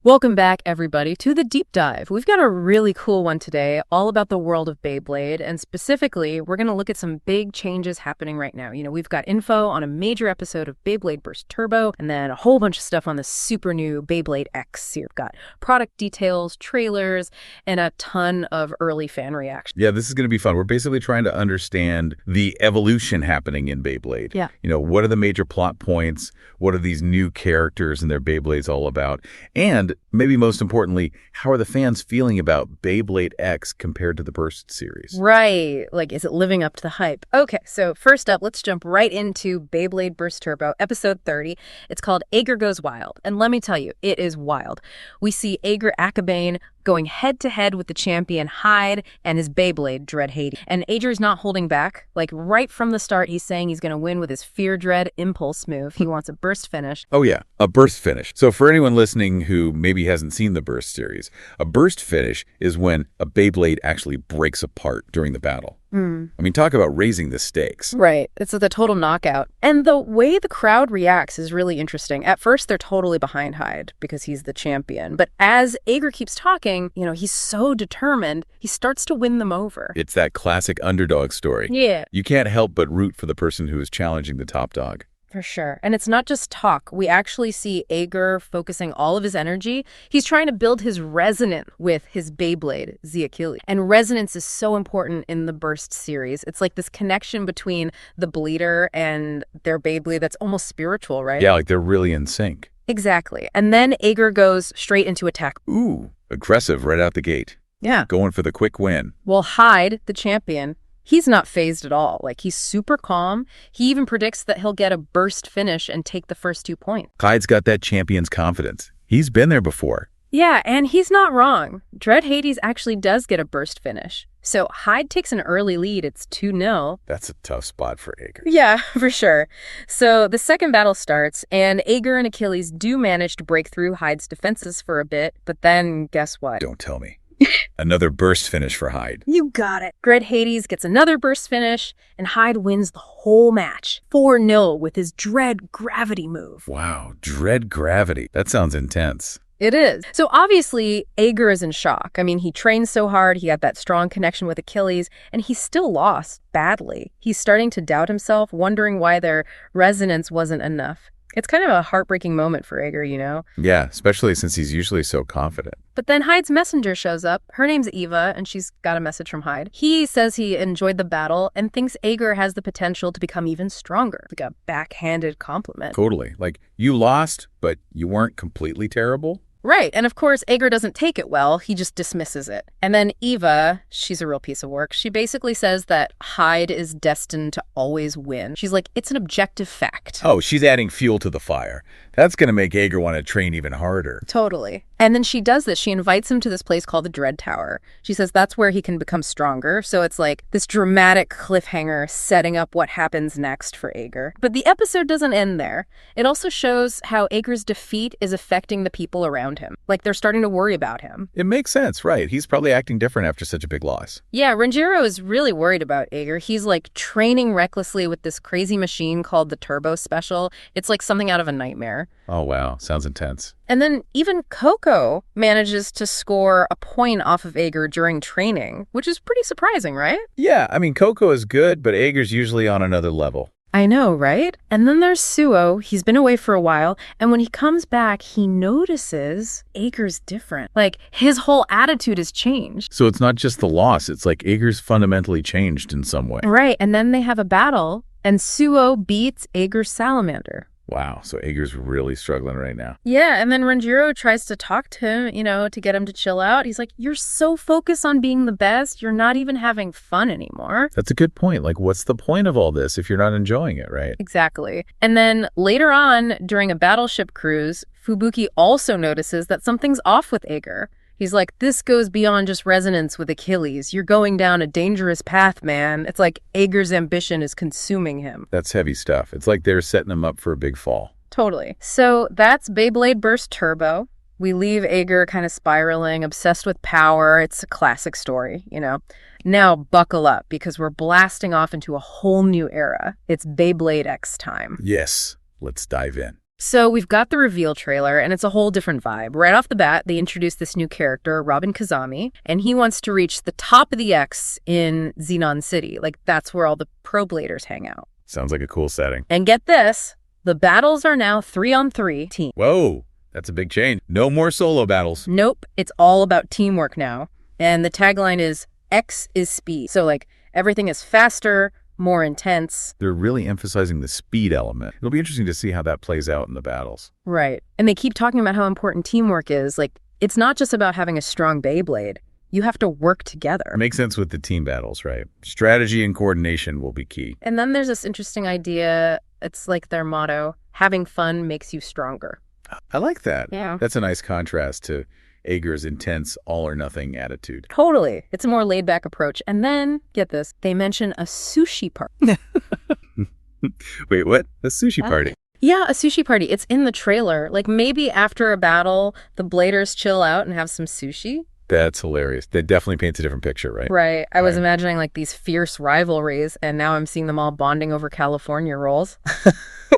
Welcome back, everybody, to the deep dive. We've got a really cool one today, all about the world of Beyblade, and specifically, we're going to look at some big changes happening right now. We've got info on a major episode of Beyblade Burst Turbo, and then a whole bunch of stuff on the super new Beyblade X. You've got product details, trailers, and a ton of early fan reaction. Yeah, this is going to be fun. We're basically trying to understand the evolution happening in Beyblade. Yeah. What are the major plot points? What are these new characters and their Beyblades all about? And maybe most importantly, how are the fans feeling about Beyblade X compared to the Burst series? Right. Is it living up to the hype? Okay, so first up, let's jump right into Beyblade Burst Turbo, episode 30. It's called Ager Goes Wild. And let me tell you, it is wild. We see Ager Akabane going head-to-head with the champion Hyde and his Beyblade, Dread Hades. And Ager's not holding back. Right from the start, he's saying he's going to win with his Fear Dread Impulse move. He wants a burst finish. Oh yeah, a burst finish. So for anyone listening who maybe hasn't seen the Burst series, a burst finish is when a Beyblade actually breaks apart during the battle. Talk about raising the stakes. Right. It's the total knockout. And the way the crowd reacts is really interesting. At first, they're totally behind Hyde because he's the champion. But as Ager keeps talking, he's so determined, he starts to win them over. It's that classic underdog story. Yeah. You can't help but root for the person who is challenging the top dog. For sure. And it's not just talk. We actually see Ager focusing all of his energy. He's trying to build his resonance with his Beyblade, the Achilles. And resonance is so important in the Burst series. It's like this connection between the bleeder and their Beyblade that's almost spiritual, right? Yeah, they're really in sync. Exactly. And then Ager goes straight into attack. Ooh, aggressive right out the gate. Yeah. Going for the quick win. Well, Hyde, the champion, he's not fazed at all. He's super calm. He even predicts that he'll get a burst finish and take the first 2 points. Hyde's got that champion's confidence. He's been there before. Yeah, and he's not wrong. Dread Hades actually does get a burst finish. So Hyde takes an early lead. It's 2-0. That's a tough spot for Ager. Yeah, for sure. So the second battle starts, and Ager and Achilles do manage to break through Hyde's defenses for a bit, but then guess what? Don't tell me. Another burst finish for Hyde. You got it. Dread Hades gets another burst finish, and Hyde wins the whole match. 4-0 with his Dread Gravity move. Wow, Dread Gravity. That sounds intense. It is. So obviously, Ager is in shock. He trained so hard, he had that strong connection with Achilles, and he still lost badly. He's starting to doubt himself, wondering why their resonance wasn't enough. It's kind of a heartbreaking moment for Ager, Yeah, especially since he's usually so confident. But then Hyde's messenger shows up. Her name's Eva, and she's got a message from Hyde. He says he enjoyed the battle and thinks Ager has the potential to become even stronger. Like a backhanded compliment. Totally. You lost, but you weren't completely terrible. Right. And of course, Ager doesn't take it well. He just dismisses it. And then Eva, she's a real piece of work. She basically says that Hyde is destined to always win. She's like, it's an objective fact. Oh, she's adding fuel to the fire. That's going to make Ager want to train even harder. Totally. And then she does this. She invites him to this place called the Dread Tower. She says that's where he can become stronger. So it's like this dramatic cliffhanger setting up what happens next for Ager. But the episode doesn't end there. It also shows how Ager's defeat is affecting the people around him. They're starting to worry about him. It makes sense, right? He's probably acting different after such a big loss. Yeah, Renjiro is really worried about Ager. He's training recklessly with this crazy machine called the Turbo Special. It's like something out of a nightmare. Oh, wow. Sounds intense. And then even Coco manages to score a point off of Ager during training, which is pretty surprising, right? Yeah, Coco is good, but Ager's usually on another level. I know, right? And then there's Suo. He's been away for a while, and when he comes back, he notices Ager's different. His whole attitude has changed. So it's not just the loss. It's Ager's fundamentally changed in some way. Right, and then they have a battle, and Suo beats Ager's salamander. Wow, so Ager's really struggling right now. Yeah, and then Renjiro tries to talk to him, to get him to chill out. He's like, you're so focused on being the best, you're not even having fun anymore. That's a good point. What's the point of all this if you're not enjoying it, right? Exactly. And then later on, during a battleship cruise, Fubuki also notices that something's off with Ager. He's like, this goes beyond just resonance with Achilles. You're going down a dangerous path, man. It's like Ager's ambition is consuming him. That's heavy stuff. It's like they're setting him up for a big fall. Totally. So that's Beyblade Burst Turbo. We leave Ager kind of spiraling, obsessed with power. It's a classic story, Now buckle up because we're blasting off into a whole new era. It's Beyblade X time. Yes, let's dive in. So we've got the reveal trailer, and it's a whole different vibe. Right off the bat, they introduce this new character, Robin Kazami, and he wants to reach the top of the X in Xenon City. Like, that's where all the pro bladers hang out. Sounds like a cool setting. And get this, the battles are now 3-on-3 team. Whoa, that's a big change. No more solo battles. Nope, it's all about teamwork now. And the tagline is, X is speed. So, like, everything is faster, more intense. They're really emphasizing the speed element. It'll be interesting to see how that plays out in the battles. Right. And they keep talking about how important teamwork is. Like, it's not just about having a strong Beyblade. You have to work together. Makes sense with the team battles, right? Strategy and coordination will be key. And then there's this interesting idea. It's like their motto, having fun makes you stronger. I like that. Yeah. That's a nice contrast to Ager's intense all-or-nothing attitude. Totally. It's a more laid-back approach. And then, get this, they mention a sushi party. Wait, what? A sushi party? Yeah, a sushi party. It's in the trailer. Like, maybe after a battle, the bladers chill out and have some sushi. That's hilarious. That definitely paints a different picture, right? Right. I was imagining, like, these fierce rivalries, and now I'm seeing them all bonding over California rolls.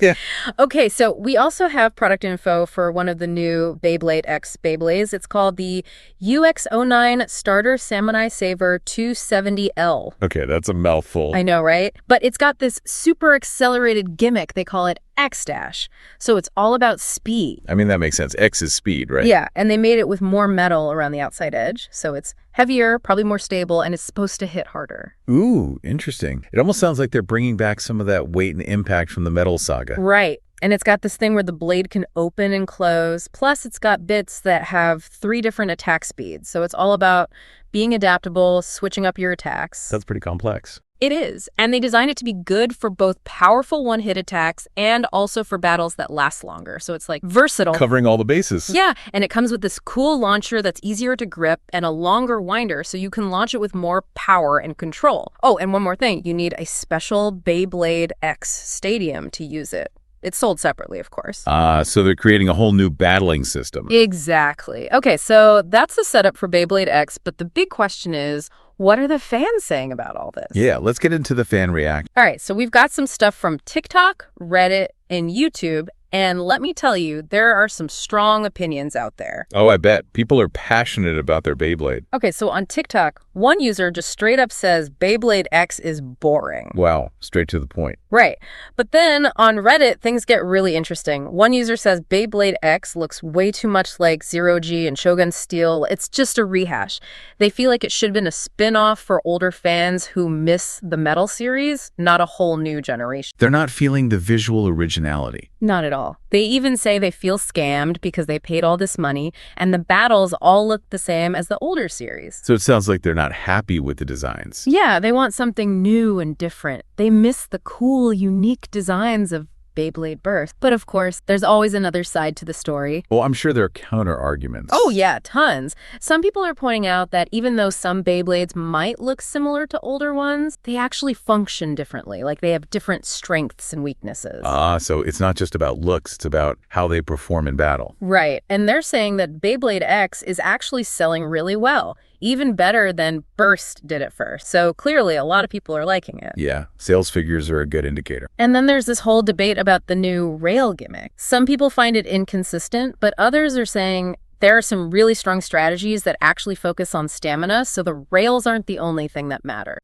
Yeah. Okay, so we also have product info for one of the new Beyblade X Beyblades. It's called the UX09 Starter Samurai Saver 270L. Okay, that's a mouthful. I know, right? But it's got this super accelerated gimmick. They call it X-Dash. So it's all about speed. I mean, that makes sense. X is speed, right? Yeah, and they made it with more metal around the outside edge. So it's heavier, probably more stable, and it's supposed to hit harder. Ooh, interesting. It almost sounds like they're bringing back some of that weight and impact from the metal saga. Right. And it's got this thing where the blade can open and close. Plus, it's got bits that have 3 different attack speeds. So it's all about being adaptable, switching up your attacks. That's pretty complex. It is. And they designed it to be good for both powerful one-hit attacks and also for battles that last longer. So it's like versatile. Covering all the bases. Yeah. And it comes with this cool launcher that's easier to grip and a longer winder so you can launch it with more power and control. Oh, and one more thing. You need a special Beyblade X stadium to use it. It's sold separately, of course. So they're creating a whole new battling system. Exactly. Okay, so that's the setup for Beyblade X, but the big question is, what are the fans saying about all this? Yeah, let's get into the fan reaction. All right, so we've got some stuff from TikTok, Reddit, and YouTube, and let me tell you, there are some strong opinions out there. Oh, I bet. People are passionate about their Beyblade. Okay, so on TikTok, one user just straight up says Beyblade X is boring. Wow, straight to the point. Right. But then on Reddit, things get really interesting. One user says Beyblade X looks way too much like Zero G and Shogun Steel. It's just a rehash. They feel like it should have been a spin-off for older fans who miss the Metal series, not a whole new generation. They're not feeling the visual originality. Not at all. They even say they feel scammed because they paid all this money, and the battles all look the same as the older series. So it sounds like they're not happy with the designs. Yeah, they want something new and different. They miss the cool, unique designs of Beyblade Burst. But of course, there's always another side to the story. Well, I'm sure there are counter arguments. Oh yeah, tons. Some people are pointing out that even though some Beyblades might look similar to older ones, they actually function differently. Like they have different strengths and weaknesses. So it's not just about looks, it's about how they perform in battle. Right. And they're saying that Beyblade X is actually selling really well. Even better than Burst did at first. So clearly a lot of people are liking it. Yeah, sales figures are a good indicator. And then there's this whole debate about the new rail gimmick. Some people find it inconsistent, but others are saying there are some really strong strategies that actually focus on stamina, so the rails aren't the only thing that matter.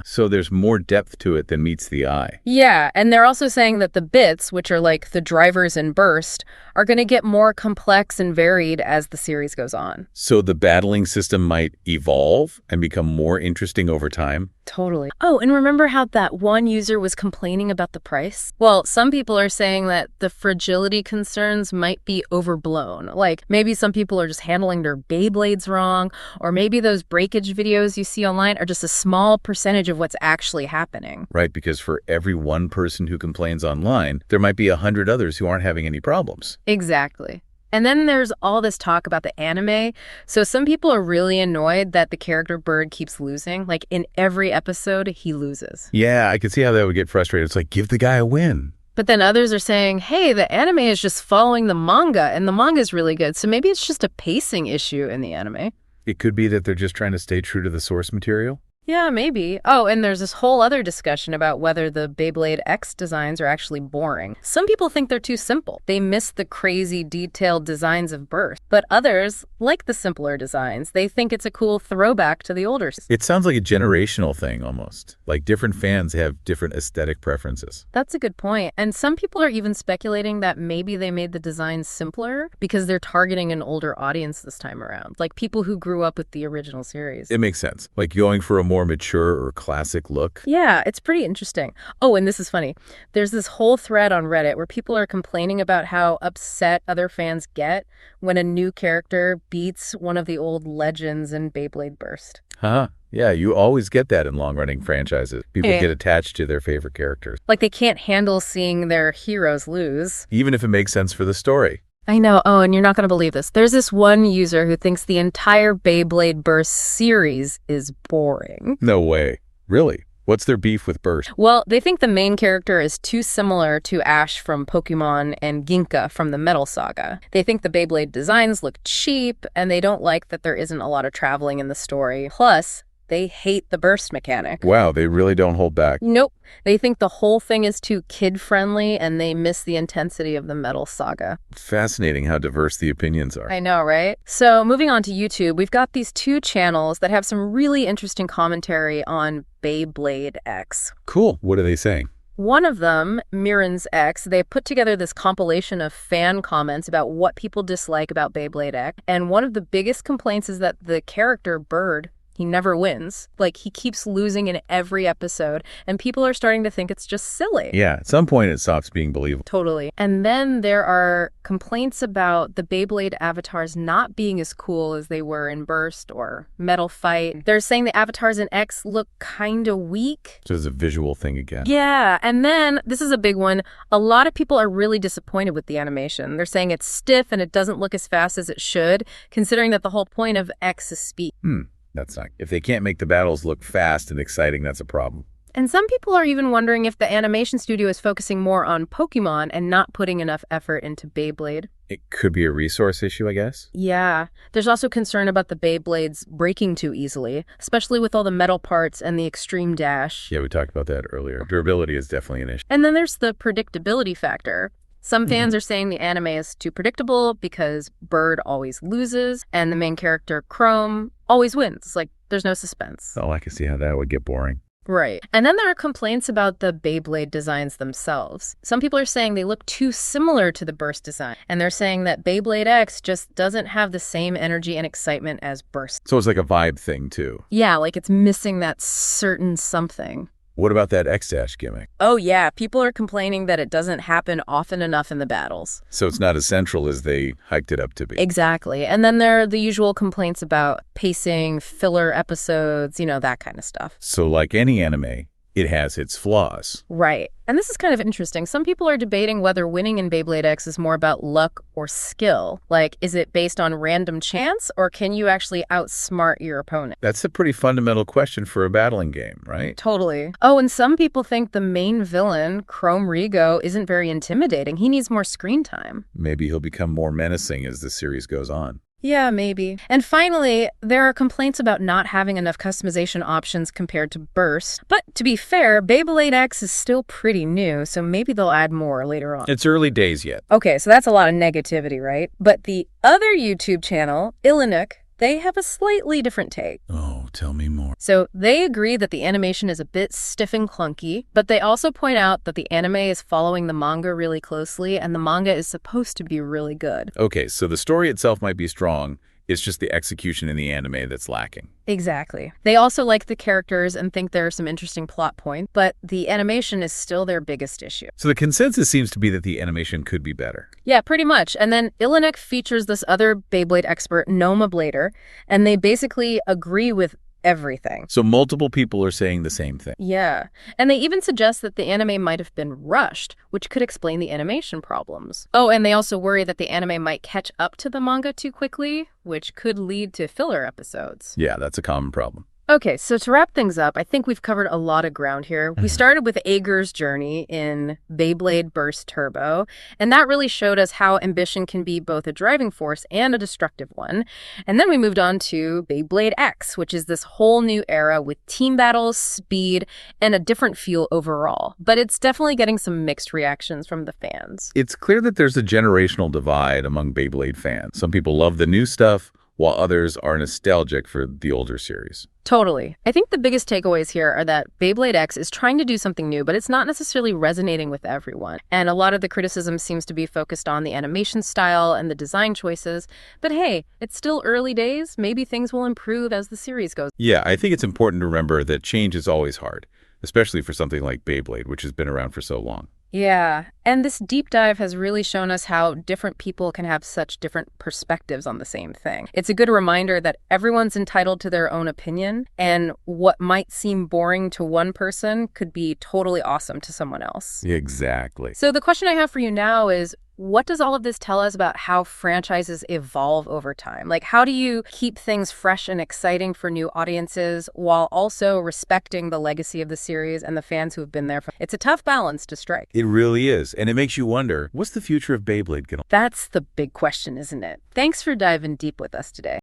So there's more depth to it than meets the eye. Yeah, and they're also saying that the bits, which are like the drivers in Burst, are going to get more complex and varied as the series goes on. So the battling system might evolve and become more interesting over time? Totally. Oh, and remember how that one user was complaining about the price? Well, some people are saying that the fragility concerns might be overblown. Like, maybe some people are just handling their Beyblades wrong, or maybe those breakage videos you see online are just a small percentage of what's actually happening. Right, because for every one person who complains online, there might be 100 others who aren't having any problems. Exactly. And then there's all this talk about the anime. So some people are really annoyed that the character Bird keeps losing. Like in every episode, he loses. Yeah, I could see how that would get frustrated. It's like, give the guy a win. But then others are saying, hey, the anime is just following the manga, and the manga is really good. So maybe it's just a pacing issue in the anime. It could be that they're just trying to stay true to the source material. Yeah, maybe. Oh, and there's this whole other discussion about whether the Beyblade X designs are actually boring. Some people think they're too simple. They miss the crazy, detailed designs of Burst. But others like the simpler designs. They think it's a cool throwback to the older. It sounds like a generational thing almost. Like different fans have different aesthetic preferences. That's a good point. And some people are even speculating that maybe they made the designs simpler because they're targeting an older audience this time around. Like people who grew up with the original series. It makes sense. Like going for a more mature or classic look. Yeah, it's pretty interesting. Oh, and this is funny. There's this whole thread on Reddit where people are complaining about how upset other fans get when a new character beats one of the old legends in Beyblade Burst. Huh. Yeah, you always get that in long-running franchises. People get attached to their favorite characters. Like they can't handle seeing their heroes lose. Even if it makes sense for the story. I know. Oh, and you're not going to believe this. There's this one user who thinks the entire Beyblade Burst series is boring. No way. Really? What's their beef with Burst? Well, they think the main character is too similar to Ash from Pokemon and Gingka from the Metal Saga. They think the Beyblade designs look cheap, and they don't like that there isn't a lot of traveling in the story. Plus, they hate the burst mechanic. Wow, they really don't hold back. Nope. They think the whole thing is too kid-friendly, and they miss the intensity of the Metal Saga. Fascinating how diverse the opinions are. I know, right? So moving on to YouTube, we've got these two channels that have some really interesting commentary on Beyblade X. Cool. What are they saying? One of them, Mirren's X, they put together this compilation of fan comments about what people dislike about Beyblade X. And one of the biggest complaints is that the character Bird, he never wins. Like, he keeps losing in every episode, and people are starting to think it's just silly. Yeah, at some point it stops being believable. Totally. And then there are complaints about the Beyblade avatars not being as cool as they were in Burst or Metal Fight. They're saying the avatars in X look kind of weak. So it's a visual thing again. Yeah, and then, this is a big one, a lot of people are really disappointed with the animation. They're saying it's stiff and it doesn't look as fast as it should, considering that the whole point of X is speed. That's not. If they can't make the battles look fast and exciting, that's a problem. And some people are even wondering if the animation studio is focusing more on Pokemon and not putting enough effort into Beyblade. It could be a resource issue, I guess. Yeah. There's also concern about the Beyblades breaking too easily, especially with all the metal parts and the extreme dash. Yeah, we talked about that earlier. Durability is definitely an issue. And then there's the predictability factor. Some fans are saying the anime is too predictable because Bird always loses and the main character, Chrome, always wins. Like, there's no suspense. Oh, I can see how that would get boring. Right. And then there are complaints about the Beyblade designs themselves. Some people are saying they look too similar to the Burst design, and they're saying that Beyblade X just doesn't have the same energy and excitement as Burst. So it's like a vibe thing, too. Yeah, like it's missing that certain something. What about that X-Dash gimmick? Oh, yeah. People are complaining that it doesn't happen often enough in the battles. So it's not as central as they hyped it up to be. Exactly. And then there are the usual complaints about pacing, filler episodes, that kind of stuff. So like any anime, it has its flaws. Right. And this is kind of interesting. Some people are debating whether winning in Beyblade X is more about luck or skill. Like, is it based on random chance, or can you actually outsmart your opponent? That's a pretty fundamental question for a battling game, right? Totally. Oh, and some people think the main villain, Chrome Ryuga, isn't very intimidating. He needs more screen time. Maybe he'll become more menacing as the series goes on. Yeah, maybe. And finally, there are complaints about not having enough customization options compared to Burst. But to be fair, Beyblade X is still pretty new, so maybe they'll add more later on. It's early days yet. Okay, so that's a lot of negativity, right? But the other YouTube channel, Illinuk, they have a slightly different take. Oh, tell me more. So they agree that the animation is a bit stiff and clunky, but they also point out that the anime is following the manga really closely, and the manga is supposed to be really good. Okay, so the story itself might be strong. It's just the execution in the anime that's lacking. Exactly. They also like the characters and think there are some interesting plot points, but the animation is still their biggest issue. So the consensus seems to be that the animation could be better. Yeah, pretty much. And then Illinuk features this other Beyblade expert, Noma Blader, and they basically agree with everything. So multiple people are saying the same thing. Yeah. And they even suggest that the anime might have been rushed, which could explain the animation problems. Oh, and they also worry that the anime might catch up to the manga too quickly, which could lead to filler episodes. Yeah, that's a common problem. Okay, so to wrap things up, I think we've covered a lot of ground here. We started with Ager's journey in Beyblade Burst Turbo, and that really showed us how ambition can be both a driving force and a destructive one. And then we moved on to Beyblade X, which is this whole new era with team battles, speed, and a different feel overall. But it's definitely getting some mixed reactions from the fans. It's clear that there's a generational divide among Beyblade fans. Some people love the new stuff, while others are nostalgic for the older series. Totally. I think the biggest takeaways here are that Beyblade X is trying to do something new, but it's not necessarily resonating with everyone. And a lot of the criticism seems to be focused on the animation style and the design choices. But hey, it's still early days. Maybe things will improve as the series goes. Yeah, I think it's important to remember that change is always hard, especially for something like Beyblade, which has been around for so long. Yeah, and this deep dive has really shown us how different people can have such different perspectives on the same thing. It's a good reminder that everyone's entitled to their own opinion, and what might seem boring to one person could be totally awesome to someone else. Exactly. So the question I have for you now is, what does all of this tell us about how franchises evolve over time? Like, how do you keep things fresh and exciting for new audiences while also respecting the legacy of the series and the fans who have been there? It's a tough balance to strike. It really is, and it makes you wonder, what's the future of Beyblade going to... That's the big question, isn't it? Thanks for diving deep with us today.